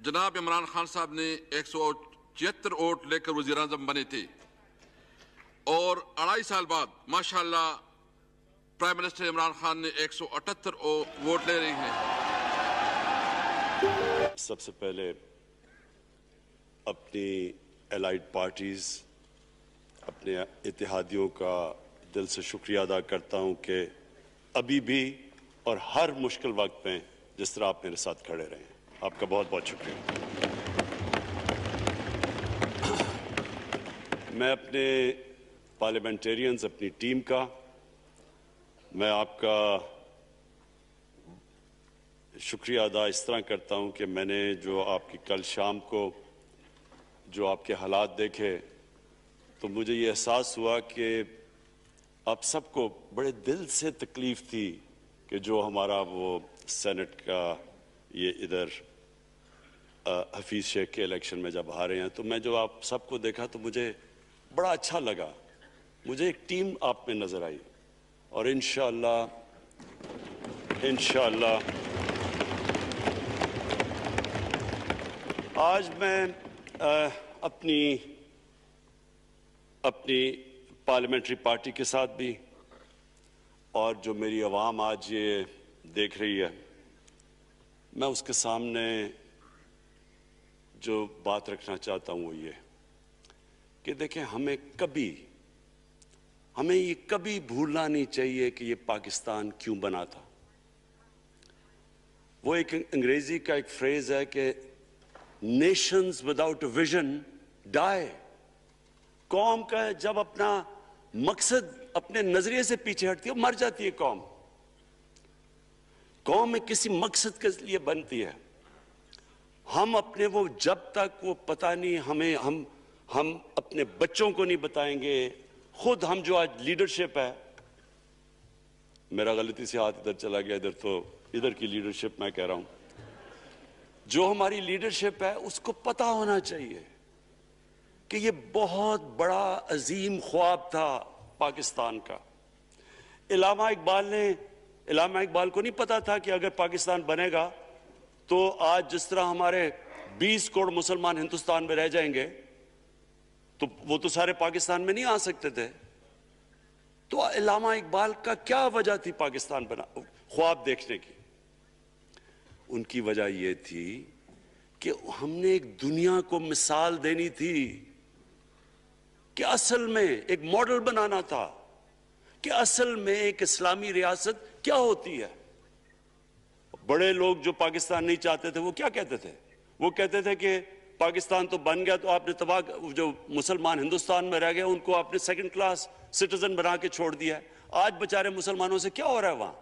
جناب عمران خان صاحب نے 176 ووٹ لے کر وزیر اعظم بنے تھے اور 2.5 سال بعد ماشاءاللہ پرائم منسٹر عمران خان نے 178 ووٹ لے رہے ہیں۔ سب سے پہلے اپنی الائیڈ پارٹیز، اپنے اتحادیوں کا دل سے شکریہ ادا کرتا ہوں کہ ابھی بھی اور ہر مشکل وقت میں جس طرح آپ میرے ساتھ کھڑے رہے ہیں، آپ کا بہت بہت شکریہ۔ میں اپنے پارلیمنٹیرینز، اپنی ٹیم کا، میں آپ کا شکریہ ادا اس طرح کرتا ہوں کہ میں نے جو آپ کی کل شام کو جو آپ کے حالات دیکھے تو مجھے یہ احساس ہوا کہ آپ سب کو بڑے دل سے تکلیف تھی کہ جو ہمارا وہ سینٹ کا یہ ادھر حفیظ شیخ کے الیکشن میں جب ہارے ہیں، تو میں جو آپ سب کو دیکھا تو مجھے بڑا اچھا لگا، مجھے ایک ٹیم آپ میں نظر آئی، اور انشاءاللہ آج میں اپنی پارلیمنٹری پارٹی کے ساتھ بھی اور جو میری عوام آج یہ دیکھ رہی ہے، میں اس کے سامنے جو بات رکھنا چاہتا ہوں وہ یہ کہ دیکھیں، ہمیں یہ کبھی بھولنا نہیں چاہیے کہ یہ پاکستان کیوں بنا تھا۔ وہ ایک انگریزی کا ایک فریز ہے کہ نیشنز وداؤٹ اے ویژن ڈائی۔ قوم کا جب اپنا مقصد اپنے نظریے سے پیچھے ہٹتی ہے، مر جاتی ہے قوم۔ قوم میں کسی مقصد کے لیے بنتی ہے۔ ہم اپنے وہ جب تک وہ پتہ نہیں ہم اپنے بچوں کو نہیں بتائیں گے، خود ہم جو آج لیڈرشپ ہے، میرا غلطی سے ہاتھ ادھر چلا گیا، ادھر کی لیڈرشپ میں کہہ رہا ہوں، جو ہماری لیڈرشپ ہے اس کو پتہ ہونا چاہیے کہ یہ بہت بڑا عظیم خواب تھا پاکستان کا۔ علامہ اقبال کو نہیں پتا تھا کہ اگر پاکستان بنے گا تو آج جس طرح ہمارے 20 کروڑ مسلمان ہندوستان میں رہ جائیں گے تو وہ تو سارے پاکستان میں نہیں آ سکتے تھے۔ تو علامہ اقبال کا کیا وجہ تھی پاکستان خواب دیکھنے کی؟ ان کی وجہ یہ تھی کہ ہم نے ایک دنیا کو مثال دینی تھی، کہ اصل میں ایک ماڈل بنانا تھا کہ اصل میں ایک اسلامی ریاست کیا ہوتی ہے۔ بڑے لوگ جو پاکستان نہیں چاہتے تھے وہ کیا کہتے تھے؟ وہ کہتے تھے کہ پاکستان تو بن گیا تو آپ نے جو مسلمان ہندوستان میں رہ گئے ان کو آپ نے سیکنڈ کلاس سٹیزن بنا کے چھوڑ دیا ہے۔ آج بیچارے مسلمانوں سے کیا ہو رہا ہے وہاں؟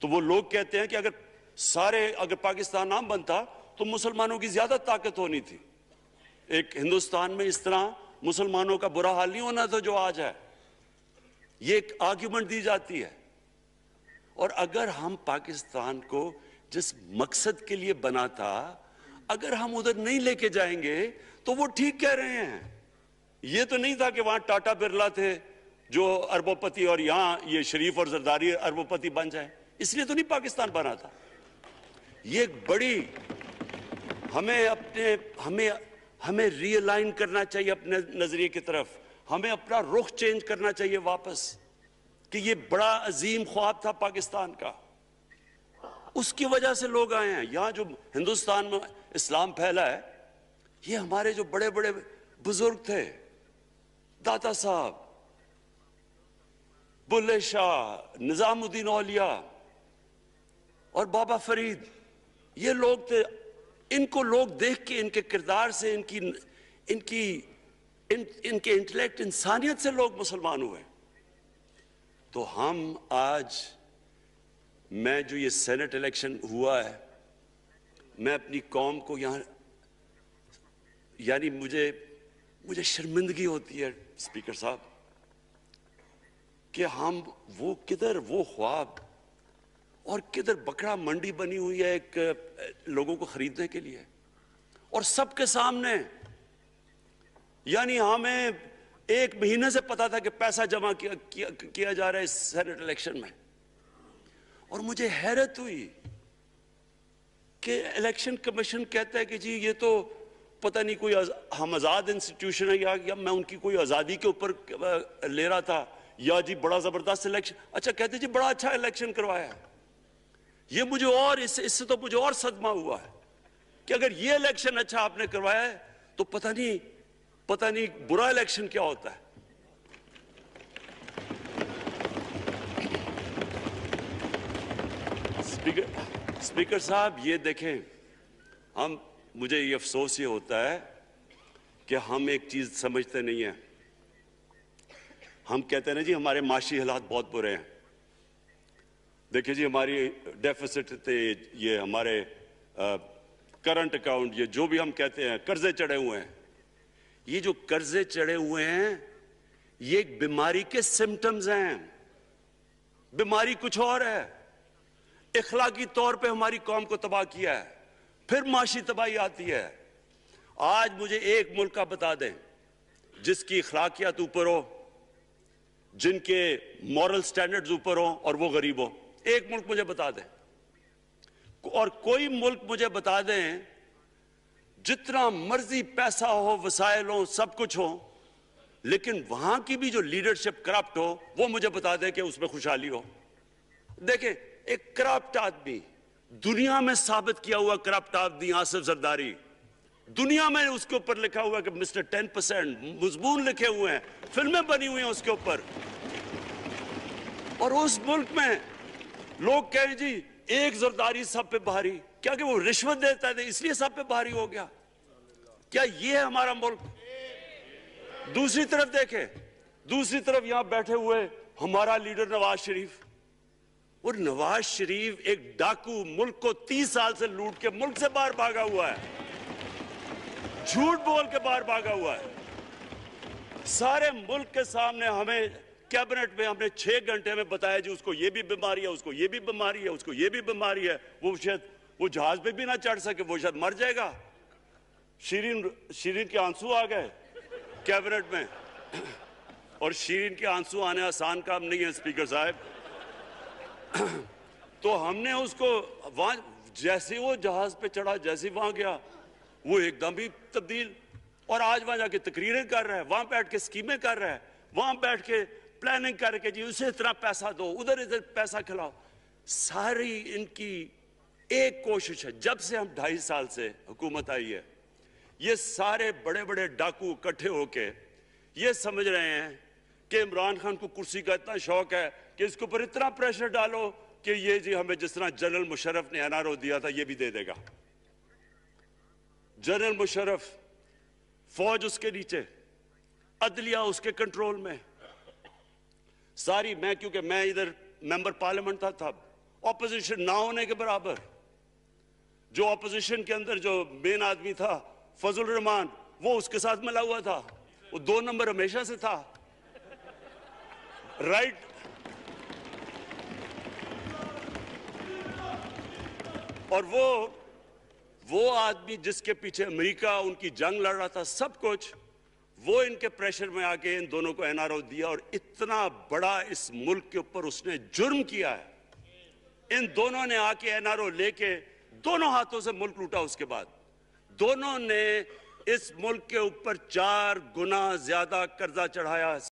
تو وہ لوگ کہتے ہیں کہ اگر پاکستان نہ بنتا تو مسلمانوں کی زیادہ طاقت ہونی تھی۔ ایک ہندوستان میں اس طرح مسلمانوں کا برا حال نہیں ہونا تھا جو آج ہے۔ یہ ایک آرگیومنٹ دی جاتی ہے۔ اور اگر ہم پاکستان کو جس مقصد کے لیے بنا تھا اگر ہم ادھر نہیں لے کے جائیں گے تو وہ ٹھیک کہہ رہے ہیں۔ یہ تو نہیں تھا کہ وہاں ٹاٹا برلا تھے جو اربوں پتی اور یہاں یہ شریف اور زرداری اربوں پتی بن جائیں، اس لیے تو نہیں پاکستان بنا تھا۔ یہ ایک بڑی ہمیں ری الائن کرنا چاہیے اپنے نظریے کی طرف، ہمیں اپنا رخ چینج کرنا چاہیے واپس، کہ یہ بڑا عظیم خواب تھا پاکستان کا، اس کی وجہ سے لوگ آئے ہیں۔ یہاں جو ہندوستان میں اسلام پھیلا ہے یہ ہمارے جو بڑے بڑے بزرگ تھے، داتا صاحب، بلے شاہ، نظام الدین اولیاء اور بابا فرید، یہ لوگ تھے۔ ان کو لوگ دیکھ کے ان کے کردار سے ان کے انٹلیکٹ، انسانیت سے لوگ مسلمان ہوئے۔ تو ہم آج میں جو یہ سینٹ الیکشن ہوا ہے، میں اپنی قوم کو یہاں یعنی مجھے شرمندگی ہوتی ہے اسپیکر صاحب کہ ہم وہ خواب اور کدھر بکرا منڈی بنی ہوئی ہے ایک لوگوں کو خریدنے کے لیے، اور سب کے سامنے، یعنی ہمیں 1 مہینے سے پتا تھا کہ پیسہ جمع کیا جا رہا ہے اس سینٹ الیکشن میں، اور مجھے حیرت ہوئی کہ الیکشن کمیشن کہتا ہے کہ جی یہ تو پتہ نہیں کوئی ہم آزاد انسٹیٹیوشن ہے یا میں ان کی کوئی آزادی کے اوپر لے رہا تھا یا جی بڑا زبردست الیکشن. اچھا کہتے جی بڑا اچھا الیکشن کروایا ہے. یہ مجھے اور اس سے تو مجھے اور صدمہ ہوا ہے کہ اگر یہ الیکشن اچھا آپ نے کروایا ہے تو پتہ نہیں برا الیکشن کیا ہوتا ہے. اسپیکر صاحب یہ دیکھیں, مجھے یہ افسوس یہ ہوتا ہے کہ ہم ایک چیز سمجھتے نہیں ہیں. ہم کہتے ہیں نا جی ہمارے معاشی حالات بہت برے ہیں. دیکھیں جی ہماری ڈیفیسٹ تھے, یہ ہمارے کرنٹ اکاؤنٹ, یہ جو بھی ہم کہتے ہیں قرضے چڑھے ہوئے ہیں. یہ جو قرضے چڑھے ہوئے ہیں یہ ایک بیماری کے سمٹمز ہیں. بیماری کچھ اور ہے. اخلاقی طور پہ ہماری قوم کو تباہ کیا ہے, پھر معاشی تباہی آتی ہے. آج مجھے ایک ملک کا بتا دیں جس کی اخلاقیات اوپر ہو, جن کے مورل سٹینڈرڈز اوپر ہوں اور وہ غریب ہو. ایک ملک مجھے بتا دیں. اور کوئی ملک مجھے بتا دیں جتنا مرضی پیسہ ہو, وسائل ہو, سب کچھ ہو, لیکن وہاں کی بھی جو لیڈرشپ کرپٹ ہو وہ مجھے بتا دیں کہ اس میں خوشحالی ہو. دیکھیں ایک کرپٹ آدمی, دنیا میں ثابت کیا ہوا کرپٹ آدمی آصف زرداری, دنیا میں اس کے اوپر لکھا ہوا کہ مسٹر 10%, مضمون لکھے ہوئے ہیں, فلمیں بنی ہوئی ہیں اس کے اوپر. اور اس ملک میں لوگ کہیں جی ایک زرداری سب پہ بھاری, کیا کہ وہ رشوت دیتا ہے اس لیے سب پہ بھاری ہو گیا. کیا یہ ہے ہمارا ملک؟ دوسری طرف دیکھیں, دوسری طرف یہاں بیٹھے ہوئے ہمارا لیڈر نواز شریف. اور نواز شریف ایک ڈاکو, ملک کو 30 سال سے لوٹ کے ملک سے باہر بھاگا ہوا ہے, جھوٹ بول کے باہر بھاگا ہوا ہے. سارے ملک کے سامنے ہمیں کیبنٹ میں ہم نے 6 گھنٹے میں بتایا جی اس کو یہ بھی بیماری ہے, اس کو یہ بھی بیماری ہے, اس کو یہ بھی بیماری ہے. وہ شاید وہ جہاز پہ بھی نہ چڑھ سکے, وہ شاید مر جائے گا. شیرین کے آنسو آ گئے کیبنٹ میں, اور شیرین کے آنسو آنے آسان کام نہیں ہے اسپیکر صاحب. تو ہم نے اس کو وہاں جیسے وہ جہاز پہ چڑھا, جیسے وہاں گیا وہ ایک دم بھی تبدیل. اور آج وہاں جا کے تقریریں کر رہا ہے, وہاں بیٹھ کے اسکیمیں کر رہا ہے, وہاں بیٹھ کے پلاننگ کر کے جی اسے اتنا پیسہ دو, ادھر پیسہ کھلاؤ. ساری ان کی ایک کوشش ہے, جب سے ہم 2.5 سال سے حکومت آئی ہے, یہ سارے بڑے بڑے ڈاکو اکٹھے ہو کے یہ سمجھ رہے ہیں کہ عمران خان کو کرسی کا اتنا شوق ہے کہ اس کے اوپر اتنا پریشر ڈالو کہ یہ جی ہمیں جس طرح جنرل مشرف نے NRO دیا تھا یہ بھی دے دے گا. جنرل مشرف, فوج اس کے نیچے, عدلیہ اس کے کنٹرول میں ساری. کیونکہ میں ادھر ممبر پارلیمنٹ تھا, اپوزیشن نہ ہونے کے برابر. جو اپوزیشن کے اندر جو مین آدمی تھا فضل الرحمان, وہ اس کے ساتھ ملا ہوا تھا, وہ 2 نمبر ہمیشہ سے تھا. رائٹ, اور وہ آدمی جس کے پیچھے امریکہ ان کی جنگ لڑ رہا تھا, سب کچھ, وہ ان کے پریشر میں آ کے ان دونوں کو NRO دیا. اور اتنا بڑا اس ملک کے اوپر اس نے جرم کیا ہے. ان دونوں نے آ کے NRO لے کے دونوں ہاتھوں سے ملک لوٹا. اس کے بعد دونوں نے اس ملک کے اوپر 4 گنا زیادہ قرضہ چڑھایا.